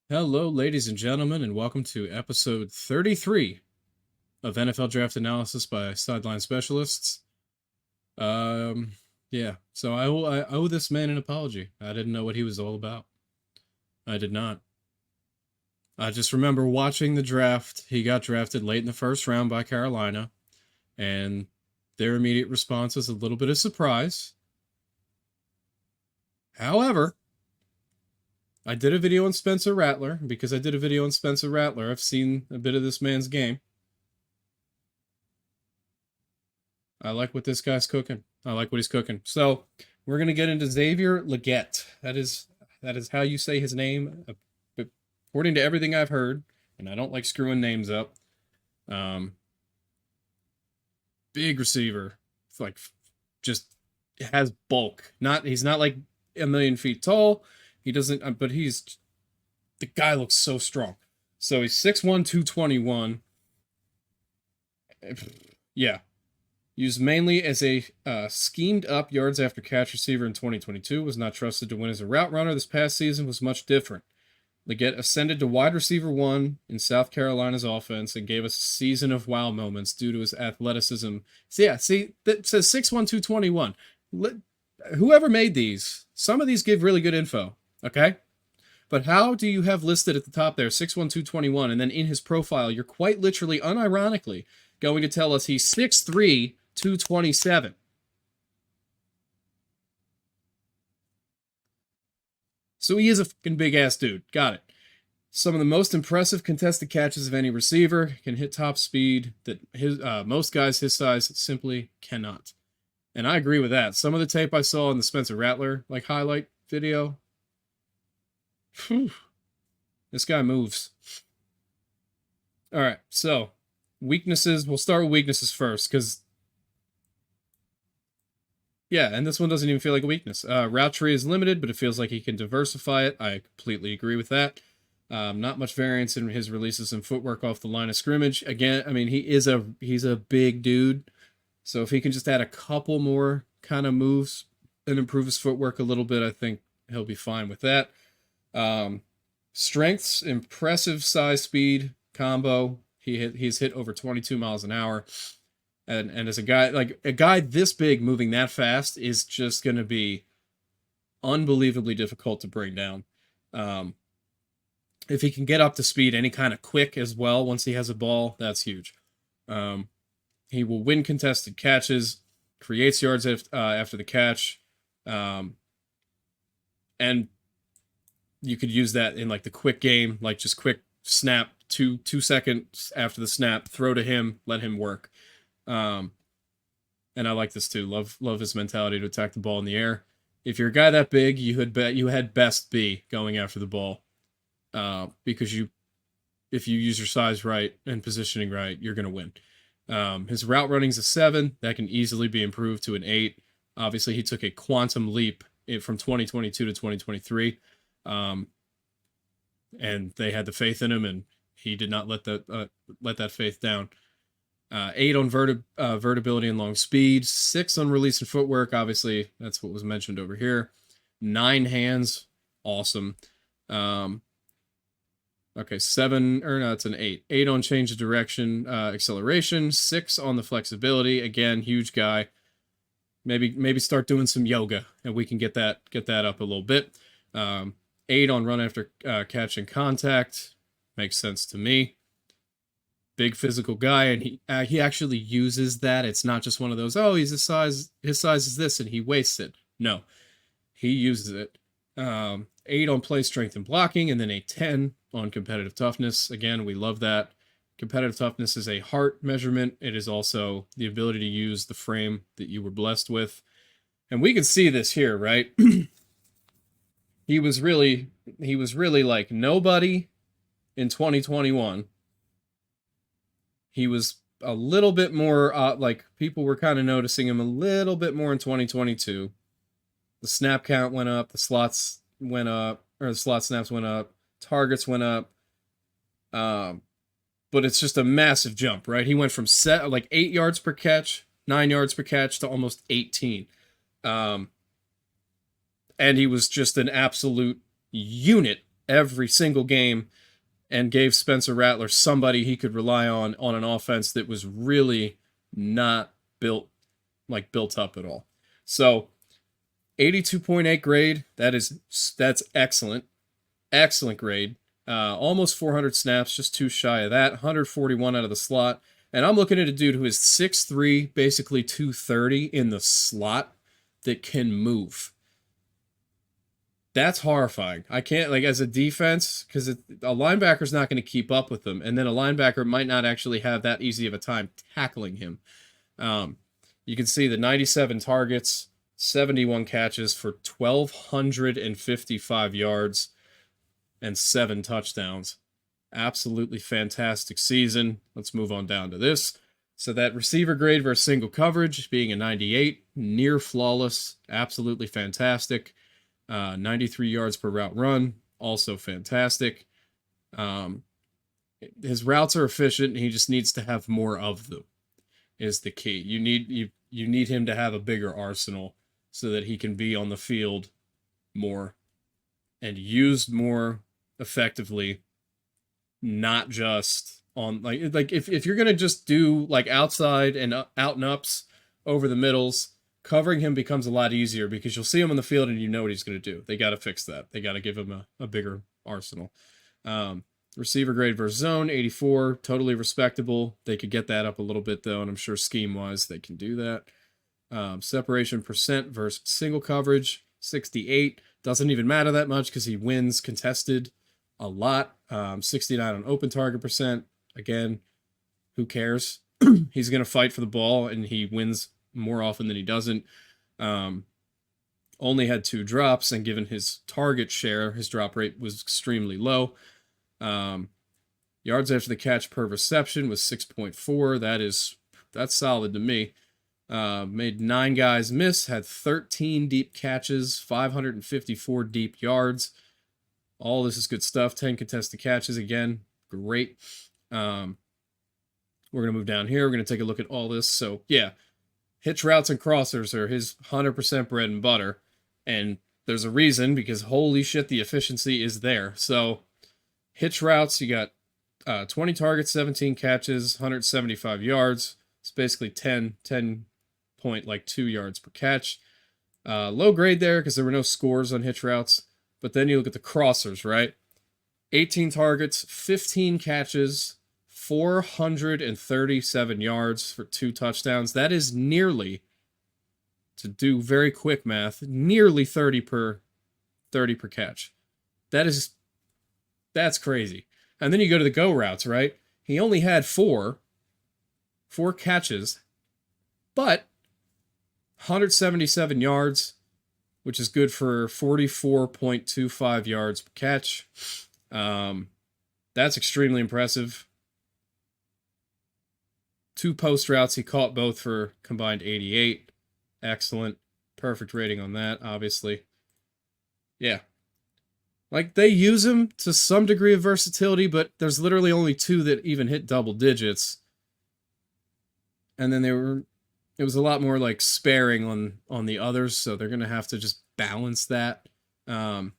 Hello, ladies and gentlemen, and welcome to episode 33 of NFL Draft Analysis by Sideline Specialists. Um, so I owe this man an apology. I didn't know what he was all about. I did not. I just remember watching the draft. He got drafted late in the first round by Carolina, and their immediate response was a little bit of surprise. However, I did a video on Spencer Rattler. Because I did a video on Spencer Rattler, I've seen a bit of this man's game. I like what this guy's cooking. I like what he's cooking. So we're gonna get into Xavier Legette. That is how you say his name, according to everything I've heard. And I don't like screwing names up. Big receiver, like just has bulk. He's not like a million feet tall. He doesn't, but the guy looks so strong. So he's 6'1", 221. Yeah. Used mainly as a schemed up yards after catch receiver in 2022, was not trusted to win as a route runner. This past season was much different. Legette ascended to wide receiver 1 in South Carolina's offense and gave us a season of wow moments due to his athleticism. So yeah, see, that says 6'1", 221. Whoever made these, some of these give really good info, okay? But how do you have listed at the top there 6'1", 221, and then in his profile, you're quite literally, unironically, going to tell us he's 6'3", 227. So he is a fucking big-ass dude. Got it. Some of the most impressive contested catches of any receiver. Can hit top speed that most guys his size simply cannot. And I agree with that. Some of the tape I saw in the Spencer Rattler highlight video, whew, this guy moves. All right, so weaknesses. We'll start with weaknesses first, because yeah, and this one doesn't even feel like a weakness. Route tree is limited, but it feels like he can diversify it. I completely agree with that. Not much variance in his releases and footwork off the line of scrimmage. Again, I mean, he's a big dude, so if he can just add a couple more kind of moves and improve his footwork a little bit, I think he'll be fine with that. Strengths, impressive size speed combo. He's hit over 22 miles an hour. And as a guy this big moving that fast is just going to be unbelievably difficult to bring down. If he can get up to speed any kind of quick as well once he has a ball, that's huge. He will win contested catches, creates yards after the catch, and you could use that in the quick game, just quick snap, 2 seconds after the snap, throw to him, let him work. And I like this too. Love his mentality to attack the ball in the air. If you're a guy that big, you had best be going after the ball, because if you use your size right and positioning right, you're gonna win. His route running's a 7. That can easily be improved to an 8. Obviously, he took a quantum leap from 2022 to 2023, and they had the faith in him, and he did not let that faith down. 8 on vertibility and long speed, 6 on release and footwork. Obviously, that's what was mentioned over here. 9 hands, awesome. Okay, 7, or no, it's an 8. 8 on change of direction, acceleration. 6 on the flexibility. Again, huge guy. Maybe start doing some yoga, and we can get that up a little bit. 8 on run after catch and contact. Makes sense to me. Big physical guy, and he actually uses that. It's not just one of those, oh, his size is this and he wastes it. No, he uses it. 8 on play strength and blocking, and then a 10 on competitive toughness. Again, we love that. Competitive toughness is a heart measurement. It is also the ability to use the frame that you were blessed with. And we can see this here, right? He was really like nobody in 2021. He was a little bit more, people were kind of noticing him a little bit more in 2022. The snap count went up, the slots went up, or the slot snaps went up, targets went up. But it's just a massive jump, right? He went from 8 yards per catch, 9 yards per catch to almost 18. And he was just an absolute unit every single game and gave Spencer Rattler somebody he could rely on an offense that was really not built up at all. So 82.8 grade, that's excellent. Excellent grade. Almost 400 snaps, just too shy of that. 141 out of the slot. And I'm looking at a dude who is 6'3", basically 230 in the slot that can move. That's horrifying. I can't, as a defense, because a linebacker's not going to keep up with them. And then a linebacker might not actually have that easy of a time tackling him. You can see the 97 targets, 71 catches for 1,255 yards and 7 touchdowns. Absolutely fantastic season. Let's move on down to this. So that receiver grade versus single coverage being a 98, near flawless, absolutely fantastic. 93 yards per route run, also fantastic. His routes are efficient. He just needs to have more of them, is the key. You need him to have a bigger arsenal so that he can be on the field more and used more effectively, not just on if you're gonna just do outside and out and ups over the middles. Covering him becomes a lot easier because you'll see him on the field and you know what he's going to do. They got to fix that. They got to give him a bigger arsenal. Receiver grade versus zone, 84, totally respectable. They could get that up a little bit, though, and I'm sure scheme-wise they can do that. Separation percent versus single coverage, 68. Doesn't even matter that much because he wins contested a lot. 69 on open target percent. Again, who cares? He's going to fight for the ball, and he wins more often than he doesn't. Only had 2 drops, and given his target share, his drop rate was extremely low. Yards after the catch per reception was 6.4. That's solid to me. Made 9 guys miss, had 13 deep catches, 554 deep yards. All this is good stuff. 10 contested catches again. Great. We're going to move down here. We're going to take a look at all this. So, yeah. Hitch routes and crossers are his 100% bread and butter. And there's a reason, because holy shit, the efficiency is there. So, hitch routes, you got 20 targets, 17 catches, 175 yards. It's basically 10.2 yards per catch. Low grade there because there were no scores on hitch routes. But then you look at the crossers, right? 18 targets, 15 catches, 437 yards for 2 touchdowns. That is nearly, to do very quick math, nearly 30 per catch. That's crazy. And then you go to the go routes, right? He only had 4 catches, but 177 yards, which is good for 44.25 yards per catch. That's extremely impressive. 2 post routes, he caught both for combined 88. Excellent. Perfect rating on that, obviously. Yeah. They use him to some degree of versatility, but there's literally only 2 that even hit double digits. And then it was a lot more sparing on the others, so they're going to have to just balance that. I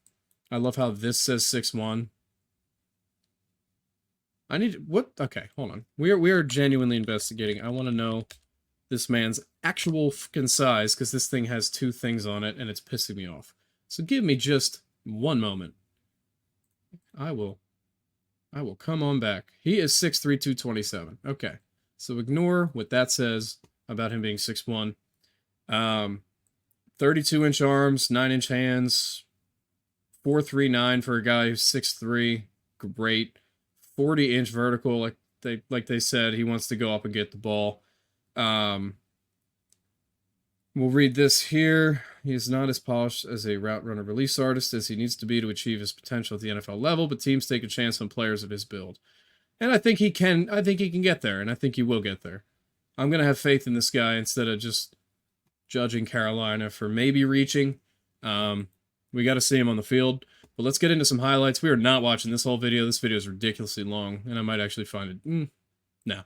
love how this says 6'1". Okay, hold on. We are genuinely investigating. I want to know this man's actual fucking size, because this thing has 2 things on it, and it's pissing me off. So give me just one moment. I will come on back. He is 6'3", 227. Okay, so ignore what that says about him being 6'1". 32-inch arms, 9-inch hands, 4.39 for a guy who's 6'3". Great. 40-inch vertical, like they said, he wants to go up and get the ball. We'll read this here. He is not as polished as a route runner release artist as he needs to be to achieve his potential at the NFL level, but teams take a chance on players of his build. And I think he can get there, and I think he will get there. I'm going to have faith in this guy instead of just judging Carolina for maybe reaching. We got to see him on the field. But let's get into some highlights. We are not watching this whole video. This video is ridiculously long, and I might actually find it. No.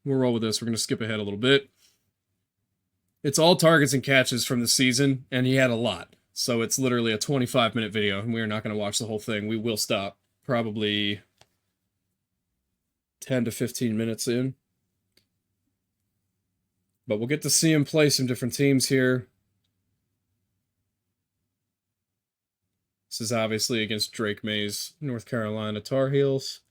We'll roll with this. We're going to skip ahead a little bit. It's all targets and catches from the season, and he had a lot. So it's literally a 25-minute video, and we are not going to watch the whole thing. We will stop probably 10 to 15 minutes in. But we'll get to see him play some different teams here. This is obviously against Drake May's North Carolina Tar Heels.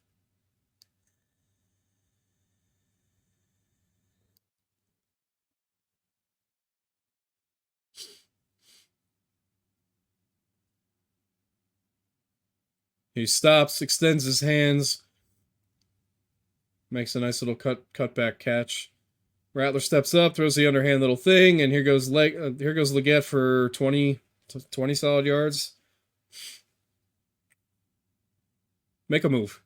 He stops, extends his hands, makes a nice little cutback catch. Rattler steps up, throws the underhand little thing, and here goes Legette for 20 solid yards. Make a move.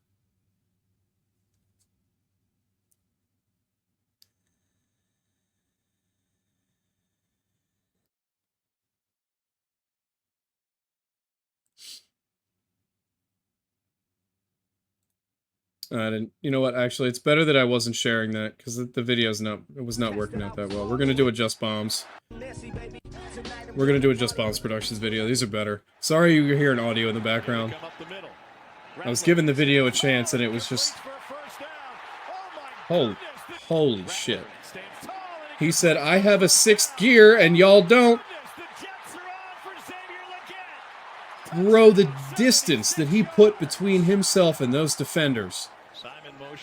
I didn't. You know what? Actually, it's better that I wasn't sharing that because the video's it was not working out that well. We're gonna do a Just Bombs. We're gonna do a Just Bombs Productions video. These are better. Sorry you're hearing audio in the background. I was giving the video a chance and it was just holy shit. He said, "I have a 6th gear and y'all don't." Bro, the distance that he put between himself and those defenders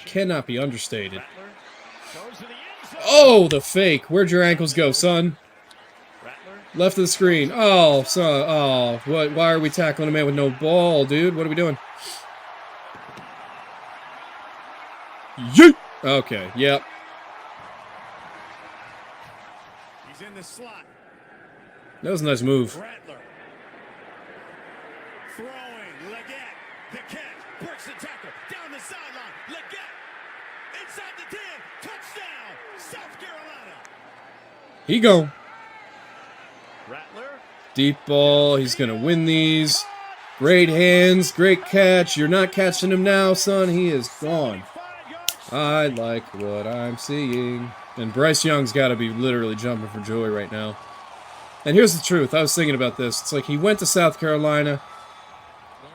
cannot be understated. Oh, the fake. Where'd your ankles go, son? Left of the screen. Oh, son. Oh, what? Why are we tackling a man with no ball, dude? What are we doing? Yeet! Okay, yep. He's in the slot. That was a nice move. Throwing, Legette, the catch, breaks the tackle, down the sideline, Legette, inside the 10, touchdown, South Carolina. He gone. Rattler. Deep ball, he's gonna win these. Great hands, great catch. You're not catching him now, son. He is gone. I like what I'm seeing. And Bryce Young's gotta be literally jumping for joy right now. And here's the truth, I was thinking about this. It's like he went to South Carolina.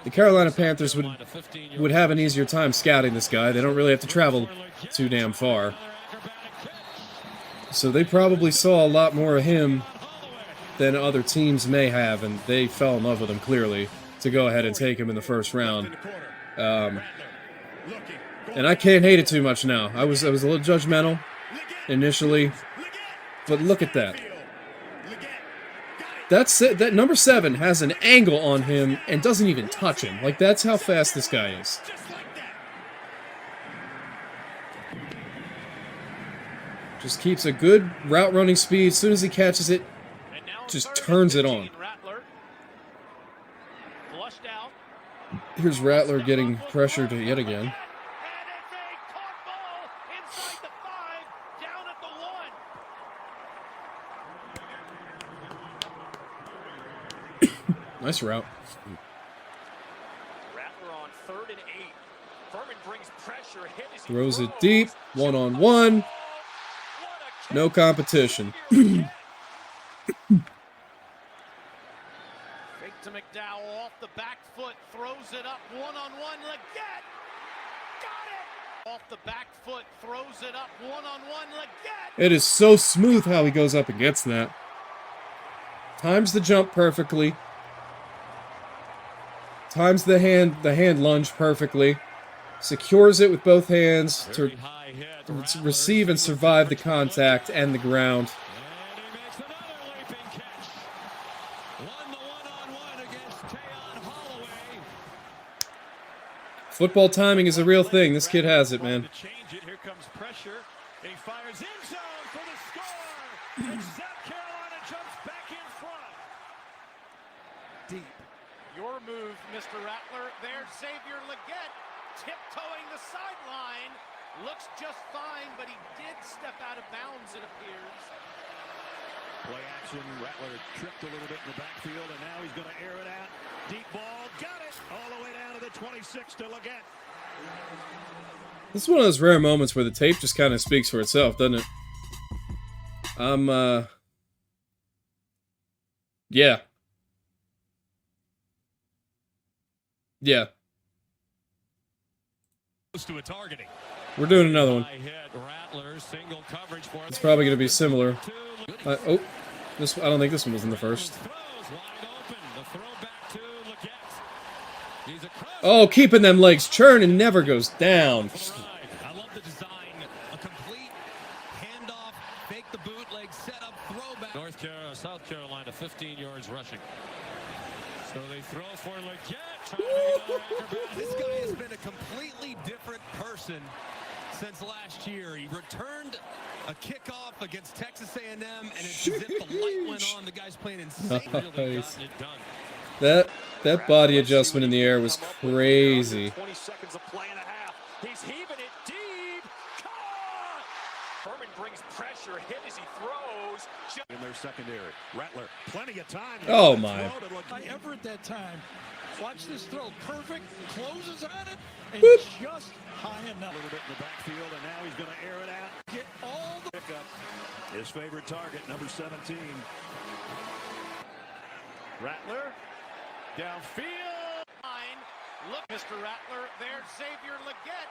The Carolina Panthers would have an easier time scouting this guy. They don't really have to travel too damn far. So they probably saw a lot more of him than other teams may have, and they fell in love with him, clearly, to go ahead and take him in the first round. And I can't hate it too much now. I was a little judgmental initially, but look at that. That number 7 has an angle on him and doesn't even touch him. Like, that's how fast this guy is. Just keeps a good route running speed. As soon as he catches it, just turns it on. Here's Rattler getting pressured yet again. Nice route. Throws it deep. One-on-one. No competition. Fake to McDowell off the back foot. Throws it up. One-on-one. Legette. Got it. Off the back foot. Throws it up. One-on-one. Legette. It is so smooth how he goes up and gets that. Times the jump perfectly. Times the hand lunge perfectly. Secures it with both hands to receive and survive the contact and the ground. Football timing is a real thing. This kid has it, man. Here comes pressure. He fires in zone for the score. And South Carolina jumps back in front. Deep. Your move, Mr. Rattler. There's Xavier Legette tiptoeing the sideline. Looks just fine, but he did step out of bounds, it appears. Play action. Rattler tripped a little bit in the backfield, and now he's going to air it out. Deep ball. Got it. All the way down to the 26 to Legette. This is one of those rare moments where the tape just kind of speaks for itself, doesn't it? Yeah. Yeah. To a targeting. We're doing another one. It's probably going to be similar. Oh, I don't think this one was in the first. Oh, keeping them legs churning never goes down. I love the design. A complete handoff, fake the bootleg, set up, throwback. South Carolina, 15 yards rushing. So they throw for Legette. This guy has been a completely different person since last year. He returned a kickoff against Texas A&M, and it's as if the light went on. The guy's playing insane. Really gotten it done. That body adjustment in the air was crazy. 20 seconds of play and a half. He's heaving it deep. Caught! Furman brings pressure, hit as he throws. In their secondary. Rattler, plenty of time. Oh my. Ever at that time. Watch this throw. Perfect. Closes on it. And Boop. just high enough. A little bit in the backfield, and now he's going to air it out. Get all the pickup. His favorite target, number 17. Rattler. Downfield. Look, Mr. Rattler. There's Xavier Legette.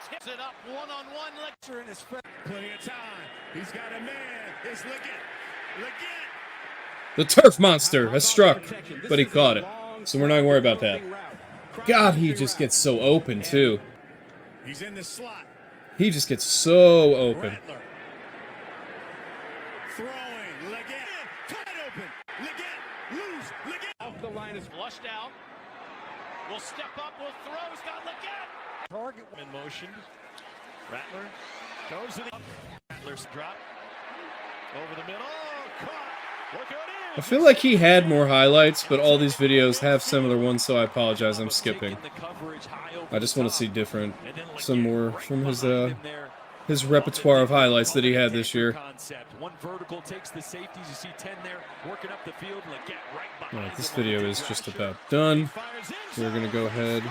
Tips it up one-on-one. Lecture in his front. Plenty of time. He's got a man. It's Legette. Legette. The turf monster has struck, but he caught it. So we're not going to worry about that. God, he just gets so open, too. He's in the slot. He just gets so open. Rattler. Throwing. Legette. Cut open. Legette. Loose. Legette. Off the line is flushed out. Will step up. Will throw. He's got Legette. Target in motion. Rattler goes to the Rattler's drop. Over the middle. Caught. Look at it. I feel like he had more highlights, but all these videos have similar ones, so I apologize. I'm skipping. I just want to see some more from his repertoire of highlights that he had this year. One vertical takes the safeties. You see 10 there working up the field. Legette right behind. Alright, this video is just about done. We're going to go ahead.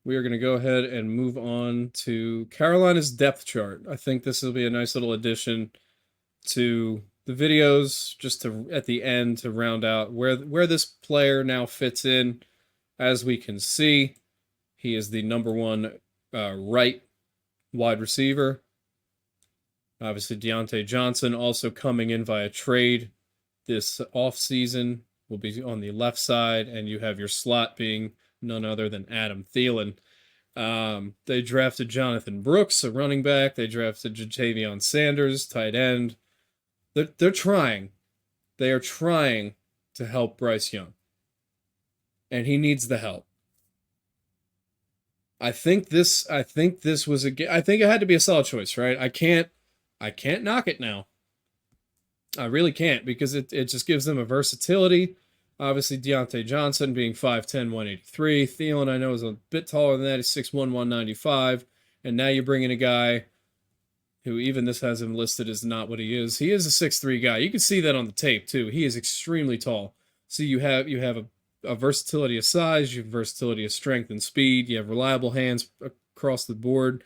We are going to go ahead and move on to Carolina's depth chart. I think this will be a nice little addition to the videos, just to at the end to round out where this player now fits in. As we can see, he is the #1 right wide receiver. Obviously, Deontay Johnson also coming in via trade this offseason will be on the left side, and you have your slot being none other than Adam Thielen. They drafted Jonathan Brooks, a running back. They drafted Jatavion Sanders, tight end. They're trying. They are trying to help Bryce Young. And he needs the help. I think this was I think it had to be a solid choice, right? I can't knock it now. I really can't, because it just gives them a versatility. Obviously, Deontay Johnson being 5'10", 183. Thielen, I know, is a bit taller than that. He's 6'1", 195. And now you're bringing a guy who, even this has him listed as not what he is. He is a 6'3" guy. You can see that on the tape, too. He is extremely tall. So you have a versatility of size, you have versatility of strength and speed, you have reliable hands across the board.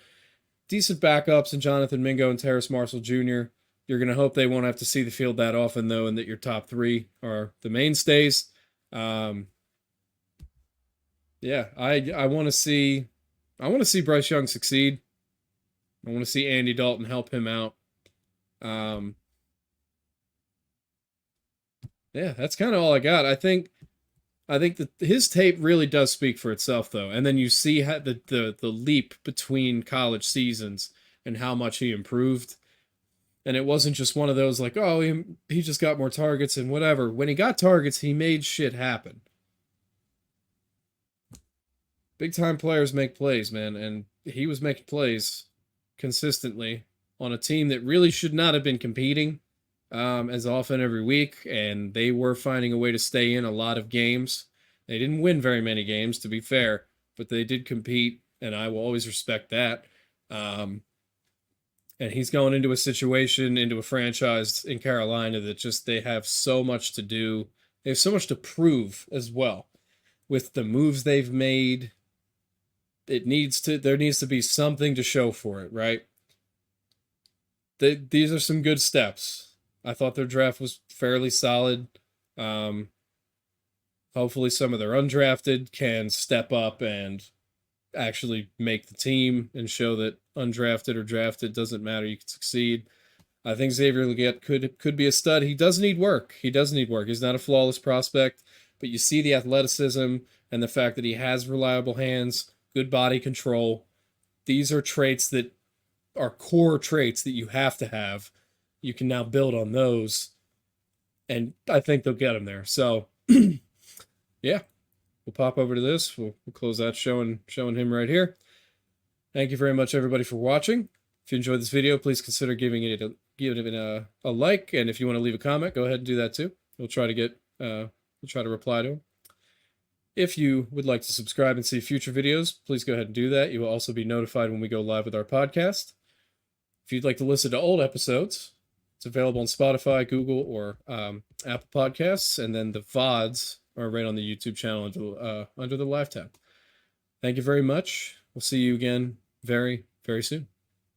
Decent backups in Jonathan Mingo and Terrace Marshall Jr. You're going to hope they won't have to see the field that often, though, and that your top three are the mainstays. Yeah, I want to see Bryce Young succeed. I want to see Andy Dalton help him out. Yeah, that's kind of all I got. I think that his tape really does speak for itself, though. And then you see how the leap between college seasons and how much he improved. And it wasn't just one of those like, oh, he just got more targets and whatever. When he got targets, he made shit happen. Big-time players make plays, man. And he was making plays consistently on a team that really should not have been competing as often every week. And they were finding a way to stay in a lot of games. They didn't win very many games, to be fair. But they did compete, and I will always respect that. And he's going into a situation, into a franchise in Carolina that just, they have so much to do. They have so much to prove as well. With the moves they've made, there needs to be something to show for it, right? These are some good steps. I thought their draft was fairly solid. I Hopefully some of their undrafted can step up and actually make the team and show that undrafted or drafted doesn't matter. You can succeed. I think Xavier Legette could be a stud. He does need work. He's not a flawless prospect, but you see the athleticism and the fact that he has reliable hands, good body control. These are traits that are core traits that you have to have. You can now build on those, and I think they'll get him there. So, yeah, we'll pop over to this. We'll close that showing him right here. Thank you very much, everybody, for watching. If you enjoyed this video, please consider giving it a like, and if you want to leave a comment, go ahead and do that too. We'll try to reply to them. If you would like to subscribe and see future videos, please go ahead and do that. You will also be notified when we go live with our podcast. If you'd like to listen to old episodes, it's available on Spotify, Google, or Apple Podcasts, and then the VODs are right on the YouTube channel under the Live tab. Thank you very much. We'll see you again very, very soon.